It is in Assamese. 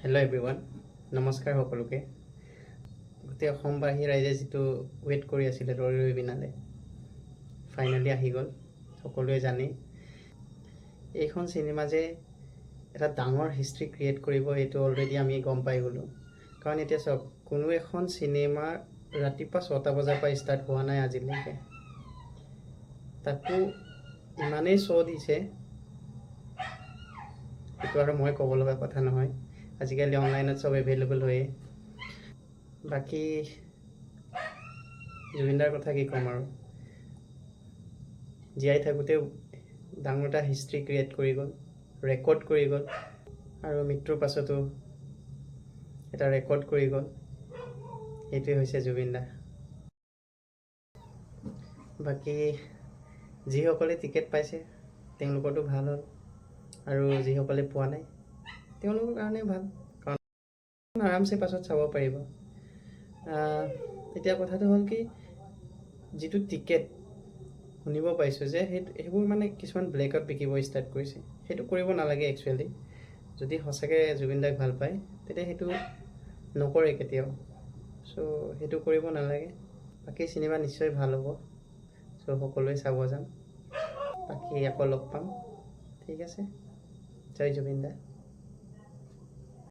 হেল্ল' এভৰিৱান, নমস্কাৰ সকলোকে। গোটেই অসমবাসী ৰাইজে যিটো ৱেইট কৰি আছিলে ৰৈ ৰৈ বিনালে, ফাইনেলি আহি গ'ল। সকলোৱে জানে এইখন চিনেমা যে এটা ডাঙৰ হিষ্ট্ৰী ক্ৰিয়েট কৰিব, এইটো অলৰেডি আমি গম পাই গ'লোঁ। কাৰণ এতিয়া চাওক, কোনো এখন চিনেমা ৰাতিপুৱা 6টা বজাৰ পৰা ষ্টাৰ্ট হোৱা নাই আজিলৈকে। তাকো ইমানেই শ্ব' দিছে, সেইটো আৰু মই ক'ব লগা কথা নহয়। আজিকালি অনলাইনত চব এভেইলেবল হয়েই। বাকী জুবিনদাৰ কথা কি ক'ম আৰু, জীয়াই থাকোঁতেও ডাঙৰ এটা হিষ্ট্ৰী ক্ৰিয়েট কৰি গ'ল, ৰেকৰ্ড কৰি গ'ল, আৰু মৃত্যুৰ পাছতো এটা ৰেকৰ্ড কৰি গ'ল। সেইটোৱে হৈছে জুবিনদা। বাকী যিসকলে টিকেট পাইছে তেওঁলোকৰতো ভাল হ'ল, আৰু যিসকলে পোৱা নাই তেওঁলোকৰ কাৰণে ভাল, কাৰণ আৰামছে পাছত চাব পাৰিব। এতিয়া কথাটো হ'ল কি, যিটো টিকেট শুনিব পাইছোঁ যে সেইবোৰ মানে কিছুমান ব্লেকত বিকিব ষ্টাৰ্ট কৰিছে। সেইটো কৰিব নালাগে একচুৱেলি। যদি সঁচাকৈ জুবিনদাক ভাল পায় তেতিয়া সেইটো নকৰে কেতিয়াও। চ' সেইটো কৰিব নালাগে। বাকী চিনেমা নিশ্চয় ভাল হ'ব। চ' সকলোৱে চাব যাম। বাকী আকৌ লগ পাম। ঠিক আছে, জয় জুবিনদা।